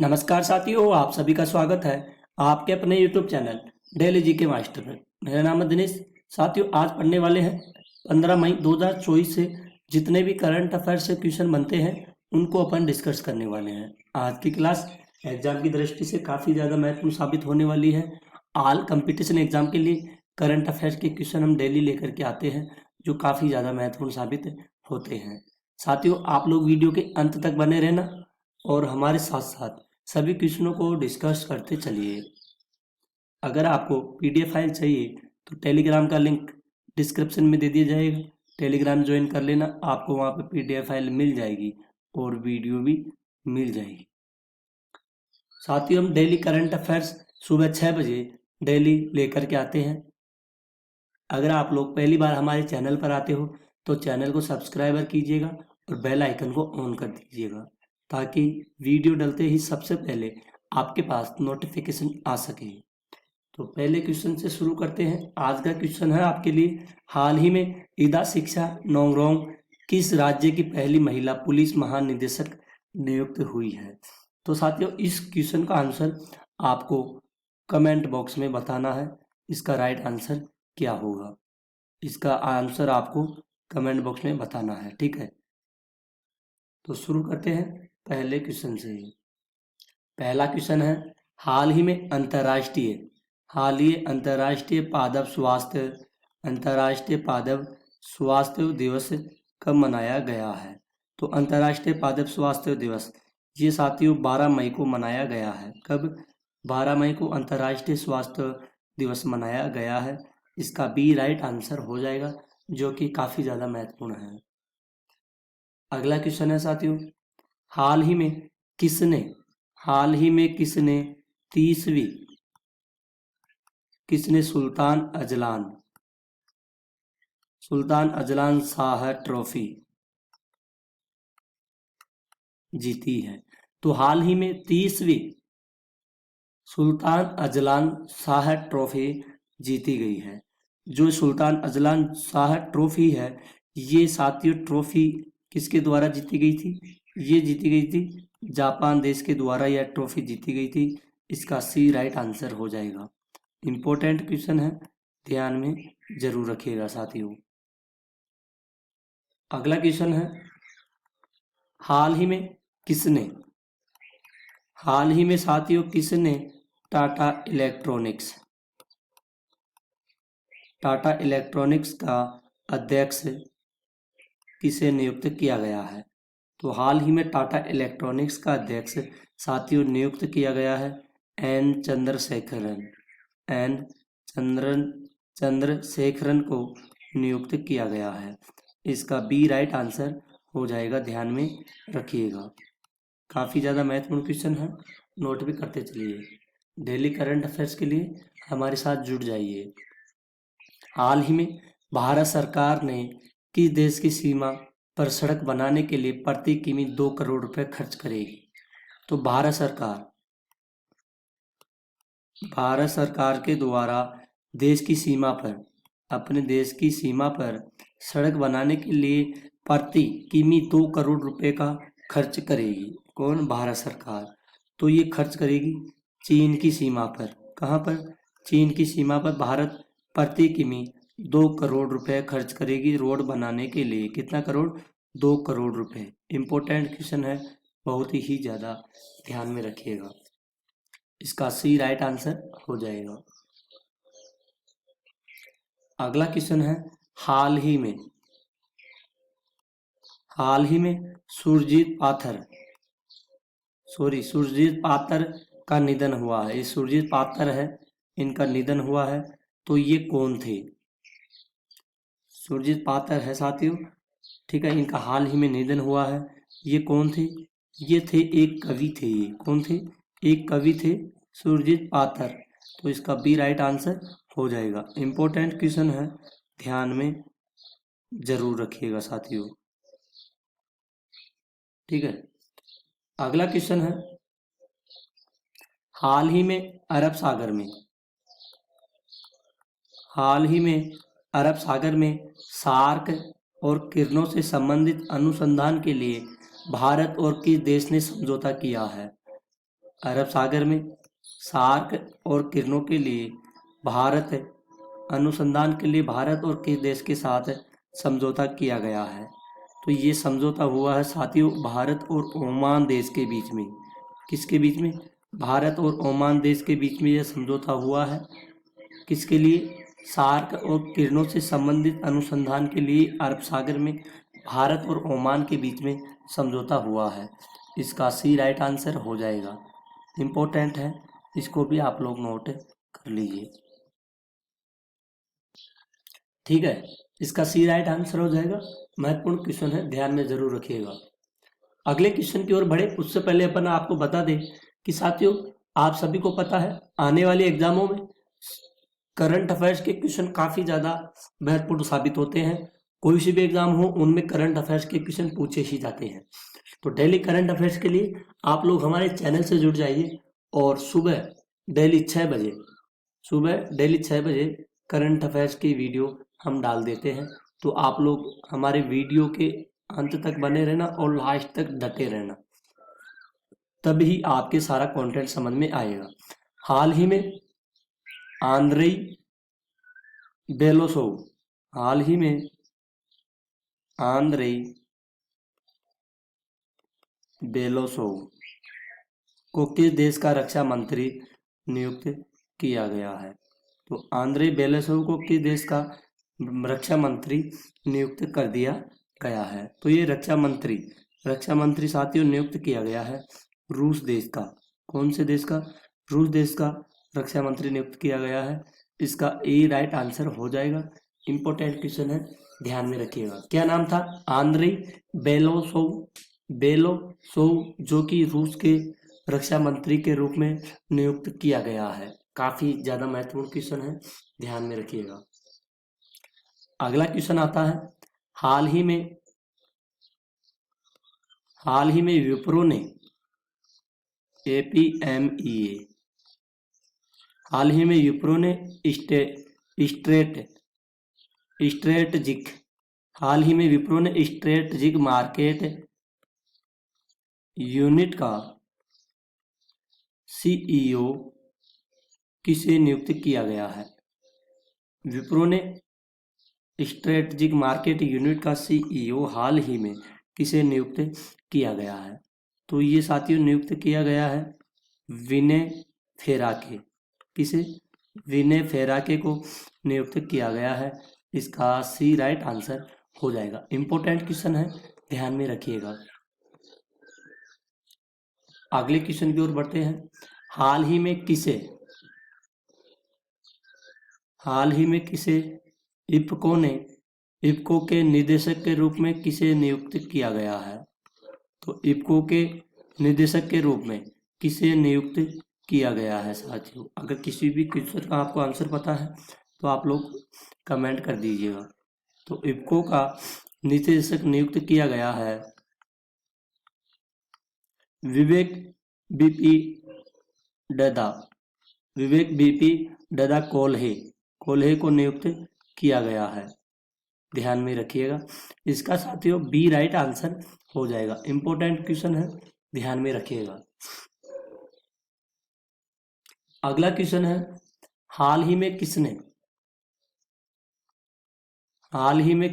नमस्कार साथियों, आप सभी का स्वागत है आपके अपने YouTube चैनल डेली जी के मास्टर में। मेरा नाम है दिनेश। साथियों, आज पढ़ने वाले हैं 15 मई 2024 से जितने भी करंट अफेयर से क्वेश्चन बनते हैं उनको अपन डिस्कस करने वाले हैं। आज की क्लास एग्जाम की दृष्टि से काफ़ी ज़्यादा महत्वपूर्ण साबित होने वाली है। ऑल कंपटीशन एग्जाम के लिए करंट अफेयर्स के क्वेश्चन हम डेली लेकर के आते हैं जो काफ़ी ज़्यादा महत्वपूर्ण साबित होते हैं। साथियों, आप लोग वीडियो के अंत तक बने रहना और हमारे साथ साथ सभी क्वेश्चनों को डिस्कस करते चलिए। अगर आपको पीडीएफ फाइल चाहिए तो टेलीग्राम का लिंक डिस्क्रिप्शन में दे दिया जाएगा। टेलीग्राम ज्वाइन कर लेना, आपको वहाँ पे पीडीएफ फाइल मिल जाएगी और वीडियो भी मिल जाएगी। साथियों, हम डेली करंट अफेयर्स सुबह 6 बजे डेली लेकर के आते हैं। अगर आप लोग पहली बार हमारे चैनल पर आते हो तो चैनल को सब्सक्राइबर कीजिएगा और बेल आइकन को ऑन कर दीजिएगा ताकि वीडियो डलते ही सबसे पहले आपके पास नोटिफिकेशन आ सके। तो पहले क्वेश्चन से शुरू करते हैं। आज का क्वेश्चन है आपके लिए, हाल ही में ईदा शिक्षा नोंगरोंग किस राज्य की पहली महिला पुलिस महानिदेशक नियुक्त हुई है? तो साथियों, इस क्वेश्चन का आंसर आपको कमेंट बॉक्स में बताना है। इसका राइट आंसर क्या होगा, इसका आंसर आपको कमेंट बॉक्स में बताना है, ठीक है। तो शुरू करते हैं पहले क्वेश्चन से। पहला क्वेश्चन है, हाल ही अंतर्राष्ट्रीय पादप स्वास्थ्य दिवस कब मनाया गया है? तो अंतर्राष्ट्रीय पादप स्वास्थ्य दिवस ये साथियों 12 मई को मनाया गया है। कब? 12 मई को अंतर्राष्ट्रीय स्वास्थ्य दिवस मनाया गया है। इसका बी राइट आंसर हो जाएगा, जो कि काफ़ी ज़्यादा महत्वपूर्ण है। अगला क्वेश्चन है साथियों, हाल ही में किसने 30वीं सुल्तान अजलान शाह ट्रॉफी जीती है? तो हाल ही में 30वीं सुल्तान अजलान शाह ट्रॉफी जीती गई है। जो सुल्तान अजलान शाह ट्रॉफी है, ये साथियों ट्रॉफी किसके द्वारा जीती गई थी? ये जीती गई थी जापान देश के द्वारा, यह ट्रॉफी जीती गई थी। इसका सी राइट आंसर हो जाएगा। इंपॉर्टेंट क्वेश्चन है, ध्यान में जरूर रखिएगा साथियों। अगला क्वेश्चन है, हाल ही में साथियों किसने टाटा इलेक्ट्रॉनिक्स का अध्यक्ष किसे नियुक्त किया गया है? तो हाल ही में टाटा इलेक्ट्रॉनिक्स का अध्यक्ष साथियों नियुक्त किया गया है एन चंद्रशेखरन को नियुक्त किया गया है। इसका बी राइट आंसर हो जाएगा, ध्यान में रखिएगा। काफ़ी ज़्यादा महत्वपूर्ण क्वेश्चन है, नोट भी करते चलिए। डेली करंट अफेयर्स के लिए हमारे साथ जुड़ जाइए। हाल ही में भारत सरकार ने किस देश की सीमा पर सड़क बनाने के लिए प्रति किमी 2 करोड़ रुपए खर्च करेगी? तो भारत सरकार के द्वारा अपने देश की सीमा पर सड़क बनाने के लिए प्रति किमी 2 करोड़ रुपए का खर्च करेगी। कौन? भारत सरकार। तो ये खर्च करेगी चीन की सीमा पर। कहाँ पर? चीन की सीमा पर भारत प्रति किमी 2 करोड़ रुपए खर्च करेगी रोड बनाने के लिए। कितना करोड़? 2 करोड़ रुपए। इंपॉर्टेंट क्वेश्चन है, बहुत ही ज़्यादा ध्यान में रखिएगा। इसका सी राइट आंसर हो जाएगा। अगला क्वेश्चन है, हाल ही में सुरजीत पातर का निधन हुआ है। ये सुरजीत पातर है, इनका निधन हुआ है। तो ये कौन थे? सुरजीत पातर है साथियों, ठीक है, इनका हाल ही में निधन हुआ है। ये कौन थे? ये थे एक कवि थे। ये कौन थे? एक कवि थे, सुरजीत पातर। तो इसका बी राइट आंसर हो जाएगा। इंपॉर्टेंट क्वेश्चन है, ध्यान में जरूर रखिएगा साथियों, ठीक है। अगला क्वेश्चन है, हाल ही में अरब सागर में सार्क और किरणों से संबंधित अनुसंधान के लिए भारत और किस देश ने समझौता किया है? अरब सागर में सार्क और किरणों के लिए भारत अनुसंधान के लिए भारत और किस देश के साथ समझौता किया गया है? तो ये समझौता हुआ है साथियों भारत और ओमान देश के बीच में। किसके बीच में? भारत और ओमान देश के बीच में यह समझौता हुआ है। किसके लिए? सार्क और किरणों से संबंधित अनुसंधान के लिए अरब सागर में भारत और ओमान के बीच में समझौता हुआ है। इसका सी राइट आंसर हो जाएगा। इम्पोर्टेंट है, इसको भी आप लोग नोट कर लीजिए। ठीक है, इसका सी राइट आंसर हो जाएगा। महत्वपूर्ण क्वेश्चन है, ध्यान में जरूर रखिएगा। अगले क्वेश्चन की ओर बढ़े उससे पहले अपन आपको बता दें कि साथियों आप सभी को पता है आने वाले एग्जामों में करंट अफेयर्स के क्वेश्चन काफी ज्यादा महत्वपूर्ण साबित होते हैं। कोई सी भी एग्जाम हो उनमें करंट अफेयर्स के क्वेश्चन पूछे ही जाते हैं। तो डेली करंट अफेयर्स के लिए आप लोग हमारे चैनल से जुड़ जाइए और सुबह डेली 6 बजे करंट अफेयर्स की वीडियो हम डाल देते हैं। तो आप लोग हमारे वीडियो के अंत तक बने रहना और लास्ट तक डटे रहना, तभी आपके सारा कंटेंट समझ में आएगा। हाल ही में आंद्रेई बेलोसोव को किस देश का रक्षा मंत्री नियुक्त किया गया है? तो आंद्रेई बेलोसोव को किस देश का रक्षा मंत्री नियुक्त कर दिया गया है? तो ये रक्षा मंत्री साथियों नियुक्त किया गया है रूस देश का। कौन से देश का? रूस देश का रक्षा मंत्री नियुक्त किया गया है। इसका ए राइट आंसर हो जाएगा। इंपॉर्टेंट क्वेश्चन है, ध्यान में रखिएगा। क्या नाम था? आंद्रेई बेलोसोव, जो कि रूस के रक्षा मंत्री के रूप में नियुक्त किया गया है। काफी ज्यादा महत्वपूर्ण क्वेश्चन है, ध्यान में रखिएगा। अगला क्वेश्चन आता है, हाल ही में विप्रो ने APMEA हाल ही में विप्रो ने स्ट्रेटजिक मार्केट यूनिट का CEO किसे नियुक्त किया गया है? विप्रो ने स्ट्रेटजिक मार्केट यूनिट का CEO हाल ही में किसे नियुक्त किया गया है? तो ये साथियों नियुक्त किया गया है विनय फेराके। किसे? विनय फेराके को नियुक्त किया गया है। इसका सी राइट आंसर हो जाएगा। इंपॉर्टेंट क्वेश्चन है, ध्यान में रखिएगा। अगले क्वेश्चन की ओर बढ़ते हैं। हाल ही में किसे इफ्को के निदेशक के रूप में किसे नियुक्त किया गया है? तो इफ्को के निदेशक के रूप में किसे नियुक्त किया गया है साथियों? अगर किसी भी क्वेश्चन का आपको आंसर पता है तो आप लोग कमेंट कर दीजिएगा। तो इफ्को का निदेशक नियुक्त किया गया है विवेक बीपी डदा कोल्हे को नियुक्त किया गया है। ध्यान में रखिएगा। इसका साथियों बी राइट आंसर हो जाएगा। इंपॉर्टेंट क्वेश्चन है, ध्यान में रखिएगा। अगला क्वेश्चन है, हाल ही में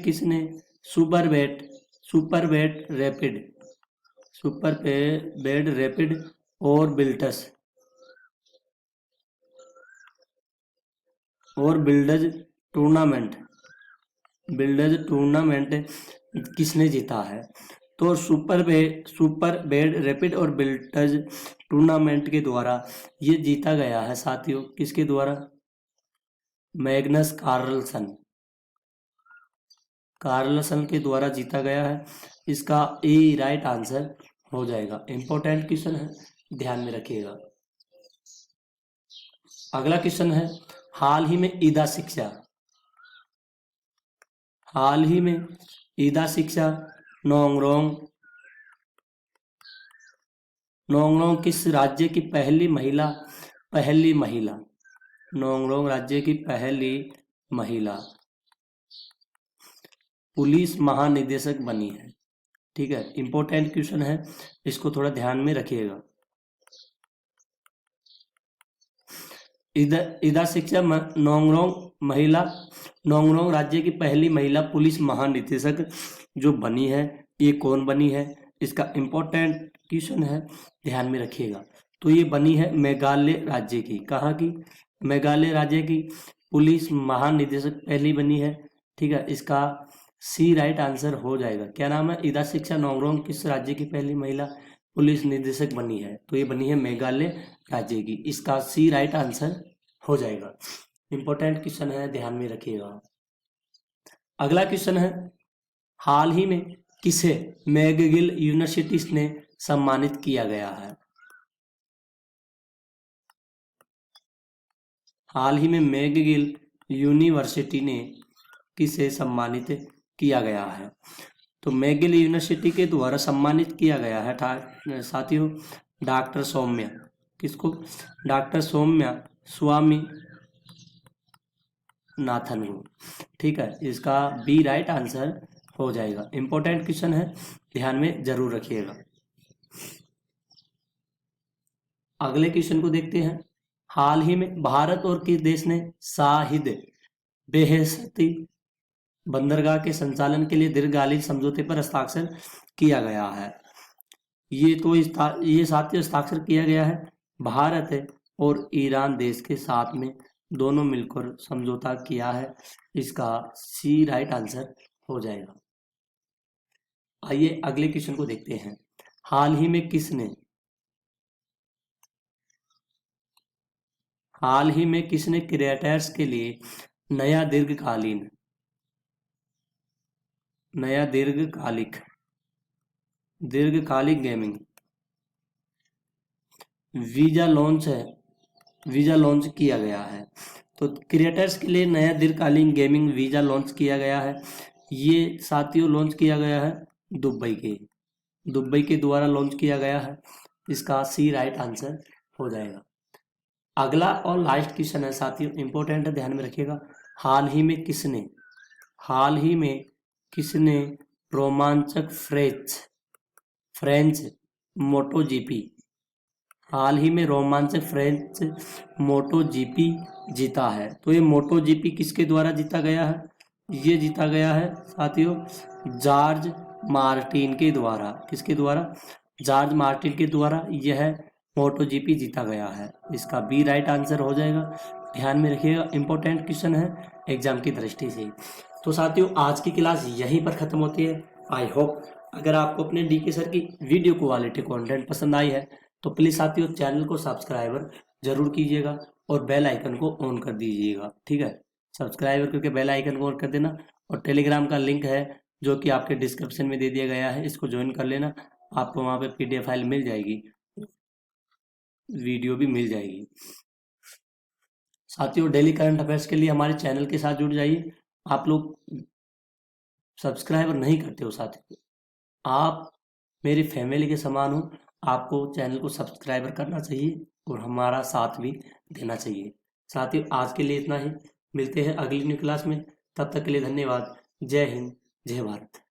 किसने सुपर बेड रैपिड और बिल्डर्स टूर्नामेंट किसने जीता है? तो सुपर बेड रैपिड और बिल्डर्स टूर्नामेंट के द्वारा ये जीता गया है साथियों। किसके द्वारा? मैग्नस कार्लसन के द्वारा जीता गया है। इसका ए राइट आंसर हो जाएगा। इंपॉर्टेंट क्वेश्चन है, ध्यान में रखिएगा। अगला क्वेश्चन है, हाल ही में ईदा शिक्षा नोंगरोंग किस राज्य की पहली महिला पुलिस महानिदेशक बनी है? ठीक है, इंपॉर्टेंट क्वेश्चन है, इसको थोड़ा ध्यान में रखिएगा। इदा शिक्षा नोंगरोंग राज्य की पहली महिला पुलिस महानिदेशक जो बनी है, ये कौन बनी है? इसका इम्पोर्टेंट क्वेश्चन है, ध्यान में रखिएगा। तो ये बनी है मेघालय राज्य की। कहाँ की? मेघालय राज्य की पुलिस महानिदेशक पहली बनी है। ठीक है, इसका सी राइट आंसर हो जाएगा। क्या नाम है? इदा शिक्षा नोंगरोंग किस राज्य की पहली महिला पुलिस निदेशक बनी है? तो ये बनी है मेघालय राज्य की। इसका सी राइट आंसर हो जाएगा। इंपॉर्टेंट क्वेश्चन है, ध्यान में रखिएगा। अगला क्वेश्चन है, हाल ही में किसे मैकगिल यूनिवर्सिटी ने सम्मानित किया गया है? हाल ही में मैकगिल यूनिवर्सिटी ने किसे सम्मानित किया गया है? तो मैकगिल यूनिवर्सिटी के द्वारा सम्मानित किया गया है साथियों डॉक्टर सौम्या। किसको? डॉक्टर सौम्या स्वामी नाथन को। ठीक है, इसका बी राइट आंसर हो जाएगा। इंपॉर्टेंट क्वेश्चन है, ध्यान में जरूर रखिएगा। अगले क्वेश्चन को देखते हैं। हाल ही में भारत और किस देश ने शाहिद बेहसती बंदरगाह के संचालन के लिए दीर्घकालीन समझौते पर हस्ताक्षर किया गया है? ये साथियों हस्ताक्षर किया गया है भारत और ईरान देश के साथ में, दोनों मिलकर समझौता किया है। इसका सी राइट आंसर हो जाएगा। आइए अगले क्वेश्चन को देखते हैं। हाल ही में किसने क्रिएटर्स के लिए नया दीर्घकालिक गेमिंग वीजा लॉन्च किया गया है? तो क्रिएटर्स के लिए नया दीर्घकालीन गेमिंग वीजा लॉन्च किया गया है। ये साथियों लॉन्च किया गया है दुबई के द्वारा लॉन्च किया गया है। इसका सी राइट आंसर हो जाएगा। अगला और लास्ट क्वेश्चन है साथियों, इंपॉर्टेंट है, ध्यान में रखिएगा। हाल ही में किसने रोमांचक फ्रेंच मोटो जीपी जीता है? तो ये मोटो जीपी किसके द्वारा जीता गया है? ये जीता गया है साथियों जॉर्ज मार्टिन के द्वारा। किसके द्वारा? जॉर्ज मार्टिन के द्वारा यह मोटो जीपी जीता गया है। इसका बी राइट आंसर हो जाएगा। ध्यान में रखिएगा, इंपॉर्टेंट क्वेश्चन है एग्जाम की दृष्टि से। तो साथियों आज की क्लास यहीं पर खत्म होती है। आई होप अगर आपको अपने डीके सर की वीडियो क्वालिटी कंटेंट पसंद आई है तो प्लीज साथियों चैनल को सब्सक्राइबर जरूर कीजिएगा और बेल आइकन को ऑन कर दीजिएगा। ठीक है, सब्सक्राइबर करके बेल आइकन को ऑन कर देना। और टेलीग्राम का लिंक है जो कि आपके डिस्क्रिप्शन में दे दिया गया है, इसको ज्वाइन कर लेना। आपको वहाँ पे PDF फाइल मिल जाएगी, वीडियो भी मिल जाएगी। साथियों डेली करंट अफेयर्स के लिए हमारे चैनल के साथ जुड़ जाइए। आप लोग सब्सक्राइबर नहीं करते हो साथियों, आप मेरी फैमिली के समान हो। आपको चैनल को सब्सक्राइबर करना चाहिए और हमारा साथ भी देना चाहिए। साथियों आज के लिए इतना ही, मिलते हैं अगली न्यू क्लास में। तब तक के लिए धन्यवाद। जय हिंद, जय भारत।